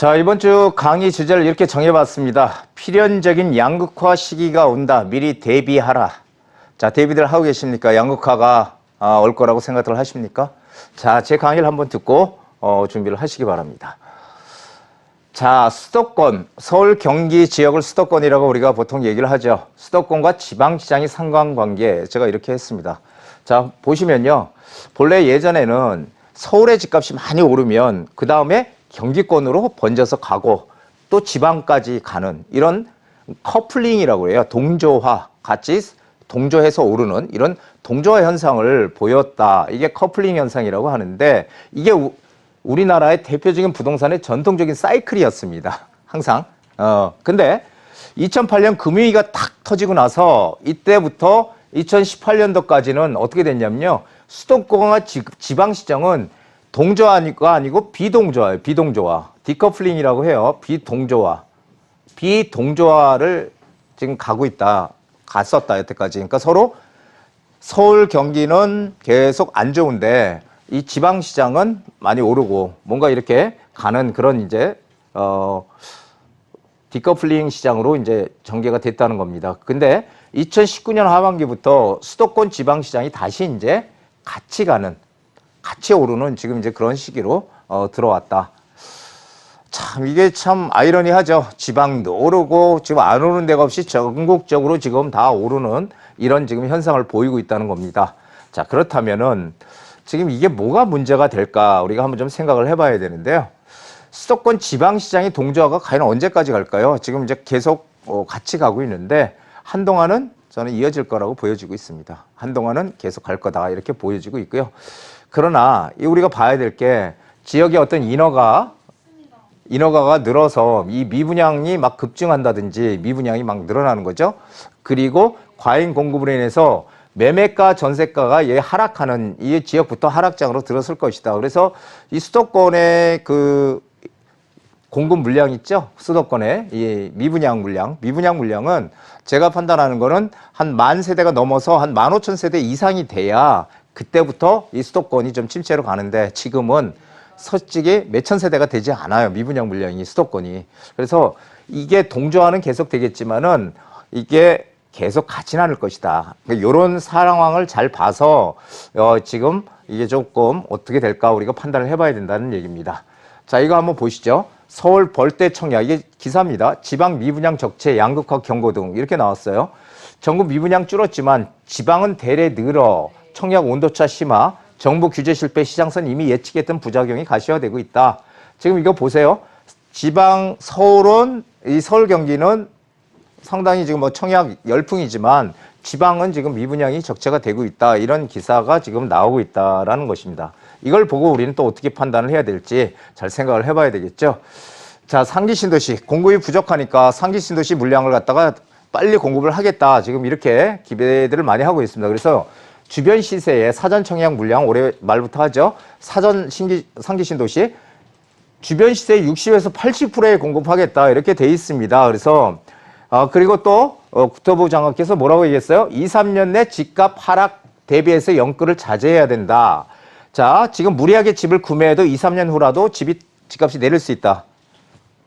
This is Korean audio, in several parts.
자, 이번 주 강의 주제를 이렇게 정해봤습니다. 필연적인 양극화 시기가 온다. 미리 대비하라. 자, 대비들 하고 계십니까? 양극화가 올 거라고 생각들 하십니까? 자, 제 강의를 한번 듣고 준비를 하시기 바랍니다. 자, 수도권, 서울, 경기 지역을 수도권이라고 우리가 보통 얘기를 하죠. 수도권과 지방시장의 상관관계, 제가 이렇게 했습니다. 자, 보시면요. 본래 예전에는 서울의 집값이 많이 오르면 그 다음에 경기권으로 번져서 가고 또 지방까지 가는 이런 커플링이라고 해요. 동조화, 같이 동조해서 오르는 이런 동조화 현상을 보였다. 이게 커플링 현상이라고 하는데 이게 우리나라의 대표적인 부동산의 전통적인 사이클이었습니다. 항상. 근데 2008년 금융위기가 탁 터지고 나서 이때부터 2018년도까지는 어떻게 됐냐면요. 수도권과 지방시장은 동조화가 아니고 비동조화예요. 비동조화. 디커플링이라고 해요. 비동조화. 비동조화를 지금 가고 있다. 갔었다. 여태까지. 그러니까 서로 서울, 경기는 계속 안 좋은데 이 지방시장은 많이 오르고 뭔가 이렇게 가는 그런 이제 디커플링 시장으로 이제 전개가 됐다는 겁니다. 근데 2019년 하반기부터 수도권 지방시장이 다시 이제 같이 가는 같이 오르는 지금 이제 그런 시기로 들어왔다. 참 이게 참 아이러니하죠. 지방도 오르고 지금 안 오르는 데가 없이 전국적으로 지금 다 오르는 이런 지금 현상을 보이고 있다는 겁니다. 자, 그렇다면은 지금 이게 뭐가 문제가 될까 우리가 한번 좀 생각을 해봐야 되는데요. 수도권 지방시장의 동조화가 과연 언제까지 갈까요? 지금 이제 계속 같이 가고 있는데 한동안은 저는 이어질 거라고 보여지고 있습니다. 한동안은 계속 갈 거다 이렇게 보여지고 있고요. 그러나 우리가 봐야 될 게 지역의 어떤 인허가가 늘어서 이 미분양이 막 급증한다든지 미분양이 막 늘어나는 거죠. 그리고 과잉 공급으로 인해서 매매가 전세가가 하락하는 이 지역부터 하락장으로 들어설 것이다. 그래서 이 수도권의 그 공급 물량 있죠? 수도권의 이 미분양 물량은 제가 판단하는 거는 한 10,000세대가 넘어서 한 15,000세대 이상이 돼야 그때부터 이 수도권이 좀 침체로 가는데 지금은 솔직히 몇천 세대가 되지 않아요. 미분양 물량이 수도권이. 그래서 이게 동조화는 계속 되겠지만은 이게 계속 가지는 않을 것이다. 그러니까 이런 상황을 잘 봐서 지금 이게 조금 어떻게 될까 우리가 판단을 해봐야 된다는 얘기입니다. 자, 이거 한번 보시죠. 서울 벌떼 청약, 이게 기사입니다. 지방 미분양 적체, 양극화 경고 등 이렇게 나왔어요. 전국 미분양 줄었지만 지방은 대래 늘어, 청약 온도차 심화, 정부 규제 실패, 시장선 이미 예측했던 부작용이 가시화되고 있다. 지금 이거 보세요. 지방 서울은 이 서울 경기는 상당히 지금 뭐 청약 열풍이지만 지방은 지금 미분양이 적체가 되고 있다. 이런 기사가 지금 나오고 있다라는 것입니다. 이걸 보고 우리는 또 어떻게 판단을 해야 될지 잘 생각을 해봐야 되겠죠. 자, 상기 신도시 공급이 부족하니까 상기 신도시 물량을 갖다가 빨리 공급을 하겠다. 지금 이렇게 기대들을 많이 하고 있습니다. 그래서 주변 시세에 사전 청약 물량 올해 말부터 하죠. 상기 신도시 주변 시세 60에서 80%에 공급하겠다. 이렇게 돼 있습니다. 그래서 그리고 또 국토부 장관께서 뭐라고 얘기했어요? 2, 3년 내 집값 하락 대비해서 연끌을 자제해야 된다. 자, 지금 무리하게 집을 구매해도 2, 3년 후라도 집값이 내릴 수 있다.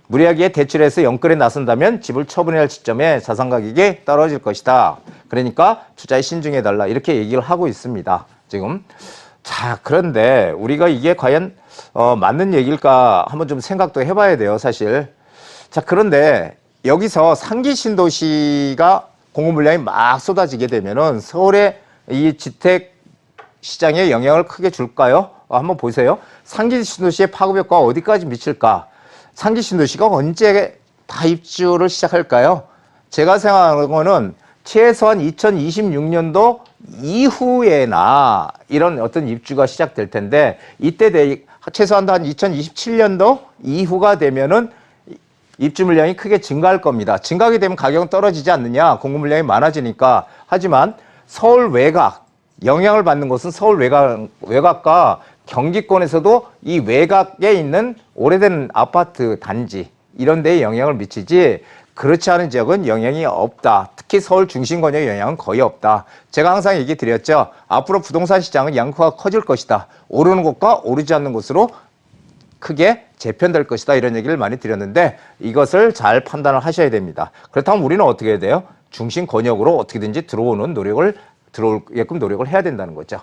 무리하게 대출해서 연끌에 나선다면 집을 처분해야 할 시점에 자산 가격이 떨어질 것이다. 그러니까 투자에 신중해달라. 이렇게 얘기를 하고 있습니다. 지금. 자, 그런데 우리가 이게 과연 맞는 얘기일까 한번 좀 생각도 해봐야 돼요. 사실. 자, 그런데 여기서 상기 신도시가 공급 물량이 막 쏟아지게 되면은 서울의 이 주택 시장에 영향을 크게 줄까요? 한번 보세요. 상기 신도시의 파급 효과가 어디까지 미칠까? 상기 신도시가 언제 다 입주를 시작할까요? 제가 생각하는 거는 최소한 2026년도 이후에나 이런 어떤 입주가 시작될 텐데 이때 최소한 한 2027년도 이후가 되면은 입주 물량이 크게 증가할 겁니다. 증가하게 되면 가격은 떨어지지 않느냐? 공급 물량이 많아지니까. 하지만 서울 외곽, 영향을 받는 곳은 서울 외곽과 경기권에서도 이 외곽에 있는 오래된 아파트 단지 이런 데에 영향을 미치지 그렇지 않은 지역은 영향이 없다. 특히 서울 중심권에 영향은 거의 없다. 제가 항상 얘기 드렸죠. 앞으로 부동산 시장은 양극화가 커질 것이다. 오르는 곳과 오르지 않는 곳으로 크게 재편될 것이다 이런 얘기를 많이 드렸는데 이것을 잘 판단을 하셔야 됩니다. 그렇다면 우리는 어떻게 해야 돼요? 중심 권역으로 어떻게든지 들어오게끔 노력을 해야 된다는 거죠.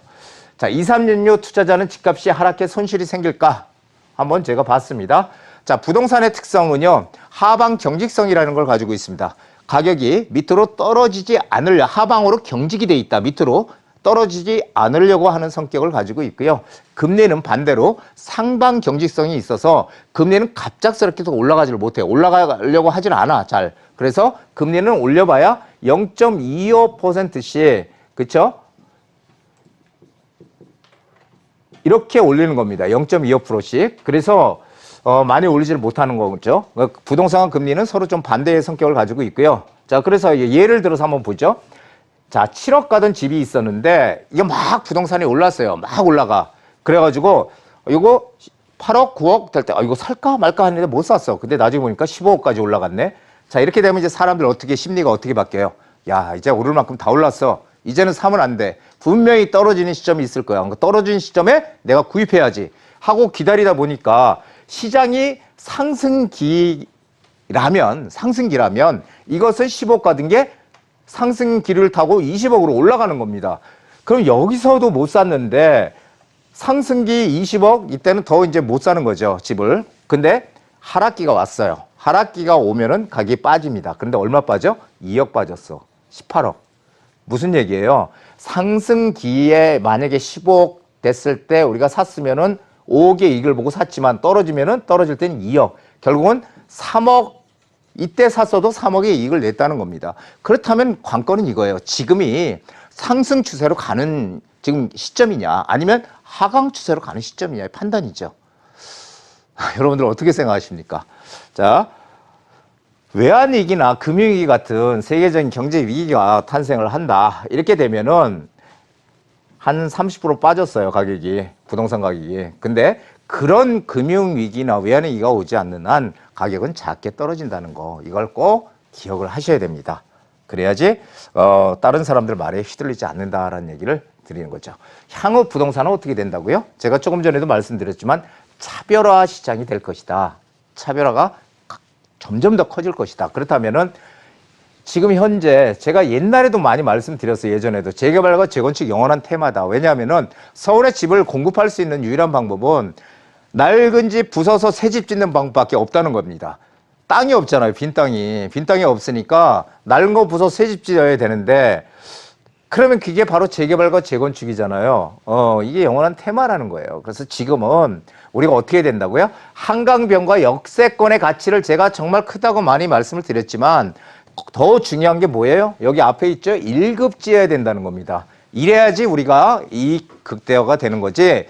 자, 2, 3년요 투자자는 집값이 하락해 손실이 생길까? 한번 제가 봤습니다. 자, 부동산의 특성은요, 하방 경직성이라는 걸 가지고 있습니다. 가격이 밑으로 떨어지지 않으려, 하방으로 경직이 돼 있다. 밑으로 떨어지지 않으려고 하는 성격을 가지고 있고요. 금리는 반대로 상방 경직성이 있어서 금리는 갑작스럽게 올라가지를 못해요. 올라가려고 하질 않아, 잘. 그래서 금리는 올려봐야 0.25%씩, 그쵸? 이렇게 올리는 겁니다. 0.25%씩. 그래서 많이 올리지를 못하는 거죠. 부동산 금리는 서로 좀 반대의 성격을 가지고 있고요. 자, 그래서 예를 들어서 한번 보죠. 자, 7억 가던 집이 있었는데 이게 막 부동산이 올랐어요. 막 올라가. 그래가지고 이거 8억, 9억 될 때 이거 살까 말까 했는데 못 샀어. 근데 나중에 보니까 15억까지 올라갔네. 자, 이렇게 되면 이제 사람들 심리가 어떻게 바뀌어요? 야, 이제 오를 만큼 다 올랐어. 이제는 사면 안 돼. 분명히 떨어지는 시점이 있을 거야. 떨어지는 시점에 내가 구입해야지 하고 기다리다 보니까 시장이 상승기라면 이것은 10억 가던 게 상승기를 타고 20억으로 올라가는 겁니다. 그럼 여기서도 못 샀는데 상승기 20억 이때는 더 이제 못 사는 거죠, 집을. 근데 하락기가 왔어요. 하락기가 오면은 가격이 빠집니다. 근데 얼마 빠져? 2억 빠졌어. 18억. 무슨 얘기예요? 상승기에 만약에 15억 됐을 때 우리가 샀으면은 5억의 이익을 보고 샀지만 떨어지면은 떨어질 때는 2억. 결국은 3억, 이때 샀어도 3억의 이익을 냈다는 겁니다. 그렇다면 관건은 이거예요. 지금이 상승 추세로 가는 지금 시점이냐 아니면 하강 추세로 가는 시점이냐의 판단이죠. 여러분들 어떻게 생각하십니까? 자, 외환위기나 금융위기 같은 세계적인 경제 위기가 탄생을 한다. 이렇게 되면은 한 30% 빠졌어요, 가격이. 부동산 가격이. 근데 그런 금융위기나 외환위기가 오지 않는 한 가격은 작게 떨어진다는 거. 이걸 꼭 기억을 하셔야 됩니다. 그래야지 다른 사람들 말에 휘둘리지 않는다라는 얘기를 드리는 거죠. 향후 부동산은 어떻게 된다고요? 제가 조금 전에도 말씀드렸지만 차별화 시장이 될 것이다. 차별화가 점점 더 커질 것이다. 그렇다면은 지금 현재 제가 옛날에도 많이 말씀드렸어요. 예전에도 재개발과 재건축 영원한 테마다. 왜냐하면은 서울에 집을 공급할 수 있는 유일한 방법은 낡은 집 부숴서 새 집 짓는 방법밖에 없다는 겁니다. 땅이 없잖아요. 빈 땅이 없으니까 낡은 거 부숴서 새 집 지어야 되는데 그러면 그게 바로 재개발과 재건축이잖아요. 이게 영원한 테마라는 거예요. 그래서 지금은 우리가 어떻게 된다고요? 한강변과 역세권의 가치를 제가 정말 크다고 많이 말씀을 드렸지만 더 중요한 게 뭐예요? 여기 앞에 있죠? 1급 지어야 된다는 겁니다. 이래야지 우리가 이 극대화가 되는 거지.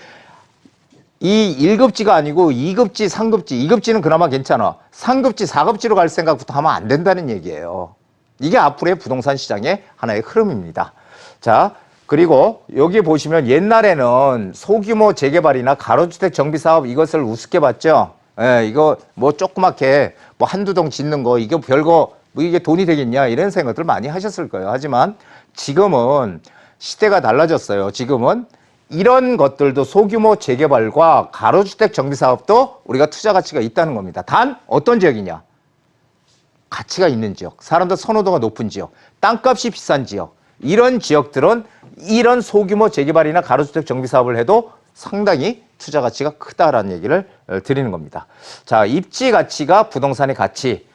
이 1급지가 아니고 2급지, 3급지, 2급지는 그나마 괜찮아. 3급지, 4급지로 갈 생각부터 하면 안 된다는 얘기예요. 이게 앞으로의 부동산 시장의 하나의 흐름입니다. 자, 그리고 여기 보시면 옛날에는 소규모 재개발이나 가로주택 정비사업 이것을 우습게 봤죠. 예, 이거 뭐 조그맣게 뭐 한두 동 짓는 거 이게 별거 뭐 이게 돈이 되겠냐 이런 생각들 많이 하셨을 거예요. 하지만 지금은 시대가 달라졌어요. 지금은 이런 것들도 소규모 재개발과 가로주택 정비사업도 우리가 투자 가치가 있다는 겁니다. 단 어떤 지역이냐? 가치가 있는 지역, 사람들 선호도가 높은 지역, 땅값이 비싼 지역 이런 지역들은 이런 소규모 재개발이나 가로주택 정비사업을 해도 상당히 투자 가치가 크다라는 얘기를 드리는 겁니다. 자, 입지 가치가 부동산의 가치.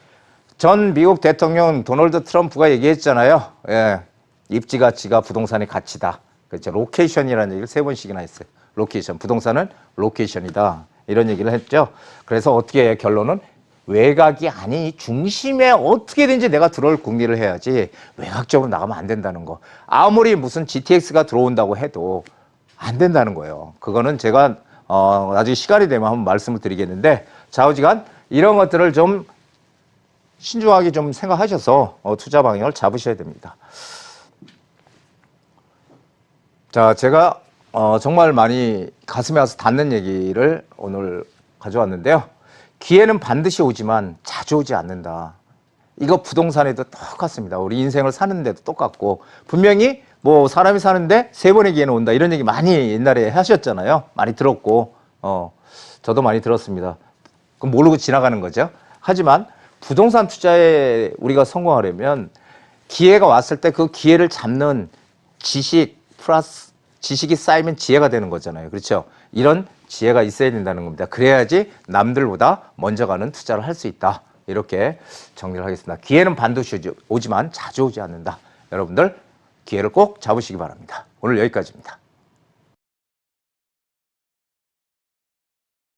전 미국 대통령 도널드 트럼프가 얘기했잖아요. 예, 입지 가치가 부동산의 가치다. 그렇죠. 로케이션이라는 얘기를 3번씩이나 했어요. 로케이션. 부동산은 로케이션이다. 이런 얘기를 했죠. 그래서 어떻게 해요? 결론은 외곽이 아니 중심에 어떻게든지 내가 들어올 궁리를 해야지 외곽적으로 나가면 안 된다는 거. 아무리 무슨 GTX가 들어온다고 해도 안 된다는 거예요. 그거는 제가 나중에 시간이 되면 한번 말씀을 드리겠는데 좌우지간 이런 것들을 좀 신중하게 좀 생각하셔서 투자 방향을 잡으셔야 됩니다. 자, 제가 정말 많이 가슴에 와서 닿는 얘기를 오늘 가져왔는데요. 기회는 반드시 오지만 자주 오지 않는다. 이거 부동산에도 똑같습니다. 우리 인생을 사는데도 똑같고 분명히 뭐 사람이 사는데 3번의 기회는 온다 이런 얘기 많이 옛날에 하셨잖아요. 많이 들었고 저도 많이 들었습니다. 그럼 모르고 지나가는 거죠. 하지만 부동산 투자에 우리가 성공하려면 기회가 왔을 때 그 기회를 잡는 지식 플러스 지식이 쌓이면 지혜가 되는 거잖아요. 그렇죠? 이런 지혜가 있어야 된다는 겁니다. 그래야지 남들보다 먼저 가는 투자를 할 수 있다. 이렇게 정리를 하겠습니다. 기회는 반드시 오지만 자주 오지 않는다. 여러분들 기회를 꼭 잡으시기 바랍니다. 오늘 여기까지입니다.